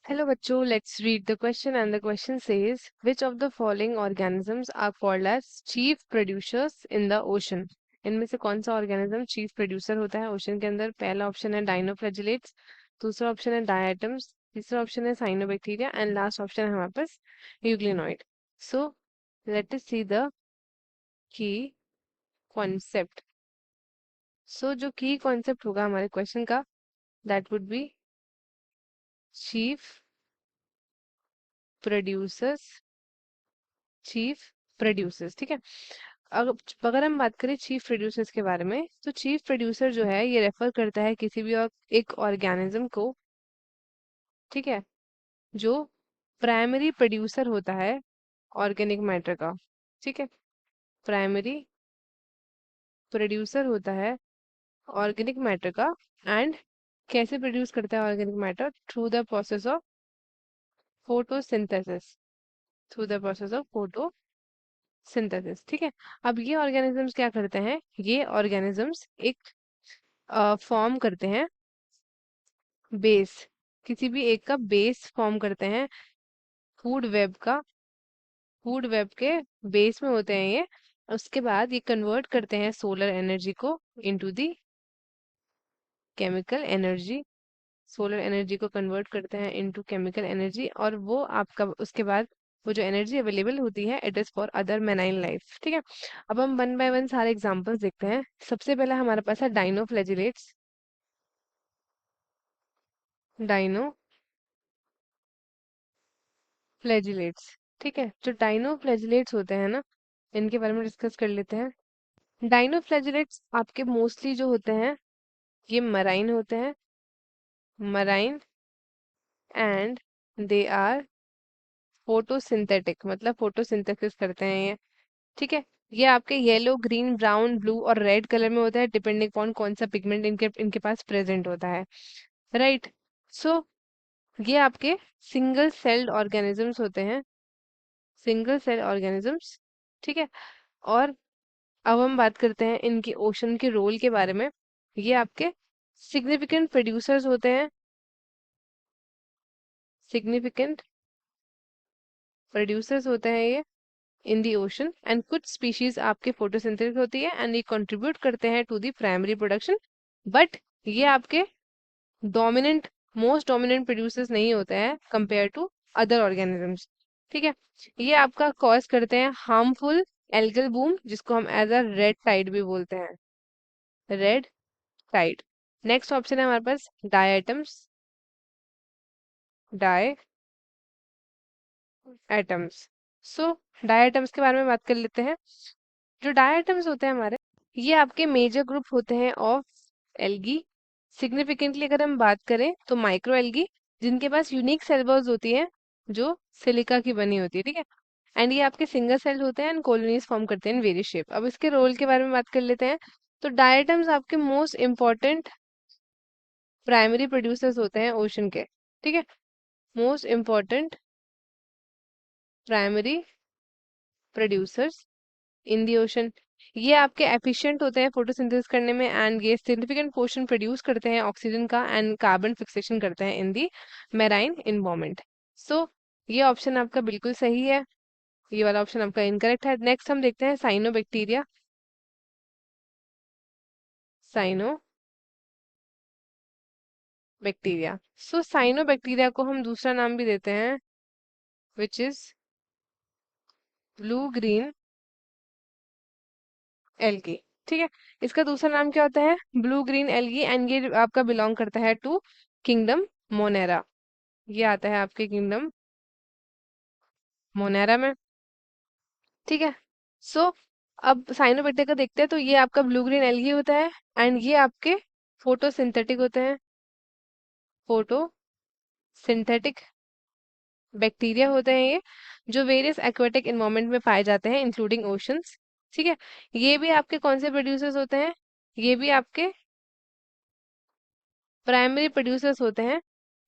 Hello बच्चों, let's read the question and the question says which of the following organisms are called as chief producers in the ocean? इनमें से कौन सा organism chief producer होता है ocean के अंदर? पहला ऑप्शन है डाइनोफ्लैजिलेट्स, दूसरा ऑप्शन है डायटम्स, तीसरा ऑप्शन है साइनोबैक्टीरिया एंड लास्ट ऑप्शन है हमारे पास euglenoid. So let us see the key concept. So जो की कॉन्सेप्ट होगा हमारे क्वेश्चन का that would be chief producers. Chief producers, ठीक है. अगर अगर हम बात करें चीफ प्रोड्यूसर्स के बारे में, तो चीफ प्रोड्यूसर जो है ये रेफर करता है किसी भी एक ऑर्गेनिज्म को, ठीक है, जो प्राइमरी प्रोड्यूसर होता है ऑर्गेनिक मैटर का. ठीक है, प्राइमरी प्रोड्यूसर होता है ऑर्गेनिक मैटर का. एंड कैसे प्रोड्यूस करता है organic matter? Through the process of photosynthesis. Through the process of photosynthesis, ठीक है. अब ये ऑर्गेनिजम्स क्या करते हैं? ये ऑर्गेनिजम्स एक फॉर्म करते हैं बेस. किसी भी एक का बेस फॉर्म करते हैं फूड वेब का. फूड वेब के बेस में होते हैं ये. उसके बाद ये कन्वर्ट करते हैं सोलर एनर्जी को into the chemical energy. Solar energy को कन्वर्ट करते हैं इनटू केमिकल एनर्जी, और वो आपका उसके बाद वो जो एनर्जी अवेलेबल होती है इट इज फॉर अदर मेनाइन लाइफ. ठीक है, अब हम वन बाय वन सारे एग्जांपल्स देखते हैं. सबसे पहला हमारे पास है डाइनोफ्लैजिलेट्स. डाइनोफ्लैजिलेट्स, ठीक है. जो डाइनोफ्लैजिलेट्स होते हैं ना, इनके बारे में डिस्कस कर लेते हैं. डाइनोफ्लैजिलेट्स आपके मोस्टली जो होते हैं ये मराइन होते हैं. Marine and they are photosynthetic, मतलब फोटोसिंथेसिस करते हैं ये. ठीक है, ये आपके येलो, ग्रीन, ब्राउन, ब्लू और रेड कलर में होता है डिपेंडिंग अपॉन कौन सा पिगमेंट इनके इनके पास प्रेजेंट होता है. राइट. सो ये आपके सिंगल सेल्ड ऑर्गेनिजम्स होते हैं. सिंगल सेल ऑर्गेनिजम्स, ठीक है. और अब हम बात करते हैं इनकी ओशन के रोल के बारे में. ये आपके सिग्निफिकेंट प्रोड्यूसर्स होते हैं. सिग्निफिकेंट प्रोड्यूसर्स होते हैं ये इन दी ओशन. एंड कुछ स्पीशीज आपके फोटोसिंथेसिस होती है एंड ये कंट्रीब्यूट करते हैं to the primary production. But ये आपके डोमिनेंट मोस्ट डोमिनेंट प्रोड्यूसर्स नहीं होते हैं कंपेयर टू अदर ऑर्गेनिजम्स. ठीक है, ये आपका कॉज करते हैं हार्मफुल एल्गल बूम, जिसको हम एज अ रेड टाइड भी बोलते हैं. Red Tide. नेक्स्ट ऑप्शन है हमारे पास diatoms. Diatoms. So diatoms के बारे में बात कर लेते हैं. जो डायटम्स होते हैं हमारे, ये आपके मेजर ग्रुप होते हैं ऑफ एल्गी. सिग्निफिकेंटली अगर हम बात करें तो माइक्रो एल्गी, जिनके पास यूनिक सेल वॉल्स होती है जो सिलिका की बनी होती है. ठीक है, एंड ये आपके सिंगल सेल होते हैं एंड कॉलोनीज फॉर्म करते हैं इन वेरियस शेप. अब इसके रोल के बारे में बात कर लेते हैं. तो डायटम्स आपके मोस्ट इंपॉर्टेंट प्राइमरी प्रोड्यूसर्स होते हैं ओशन के. ठीक है, most important primary producers in the ocean. ये आपके एफिशिएंट होते हैं फोटोसिंथेसिस करने में एंड ये सिग्निफिकेंट पोर्शन प्रोड्यूस करते हैं ऑक्सीजन का एंड कार्बन फिक्सेशन करते हैं इन दी मेराइन इन्वायरमेंट. सो ये ऑप्शन आपका बिल्कुल सही है. ये वाला ऑप्शन आपका इनकरेक्ट है. नेक्स्ट हम देखते हैं साइनोबैक्टीरिया. साइनोबैक्टीरिया. सो साइनोबैक्टीरिया को हम दूसरा नाम भी देते हैं which is blue green algae. ठीक है, इसका दूसरा नाम क्या होता है? Blue green algae. एंड ये आपका बिलोंग करता है टू किंगडम मोनेरा. ये आता है आपके किंगडम मोनेरा में. ठीक है. सो अब साइनोबैक्टीरिया का देखते हैं. तो ये आपका ब्लू ग्रीन एल्गी होता है एंड ये आपके फोटोसिंथेटिक होते हैं. फोटोसिंथेटिक बैक्टीरिया होते हैं ये, जो वेरियस एक्वेटिक एनवायरनमेंट में पाए जाते हैं इंक्लूडिंग ओशंस. ठीक है, ये भी आपके कौन से प्रोड्यूसर्स होते हैं? ये भी आपके प्राइमरी प्रोड्यूसर्स होते हैं.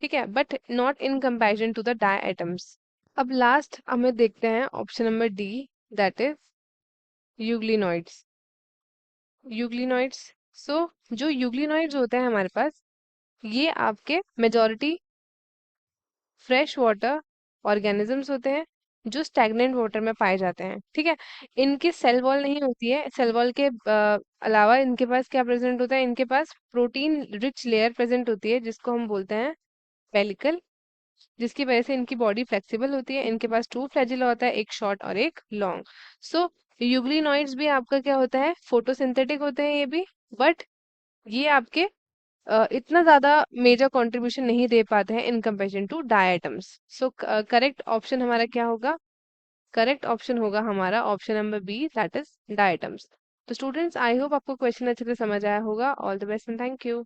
ठीक है, but not in comparison to the diatoms. अब लास्ट हमें देखते हैं option number D, that is euglenoids. Euglenoids. So जो यूग्लिनॉइड्स होते हैं हमारे पास, ये आपके मेजॉरिटी फ्रेश वाटर ऑर्गेनिजम्स होते हैं जो स्टैग्नेंट वाटर में पाए जाते हैं, ठीक है। इनकी सेल वॉल नहीं होती है, सेल वॉल के अलावा इनके पास क्या प्रेजेंट होता है, इनके पास प्रोटीन रिच लेयर प्रेजेंट होती है जिसको हम बोलते हैं पेलिकल, जिसकी वजह से इनकी बॉडी फ्लेक्सिबल होती है। इनके पास टू फ्लैजिला होता है, एक शॉर्ट और एक लॉन्ग। सो यूग्लिनॉइड्स भी आपका क्या होता है, फोटोसिंथेटिक होते हैं ये भी, बट ये आपके इतना ज्यादा मेजर कंट्रीब्यूशन नहीं दे पाते हैं in comparison to diatoms. So correct option हमारा क्या होगा, करेक्ट ऑप्शन होगा हमारा option number B, that is diatoms. तो स्टूडेंट्स, आई होप आपको क्वेश्चन अच्छे से समझ आया होगा। All the best and thank you.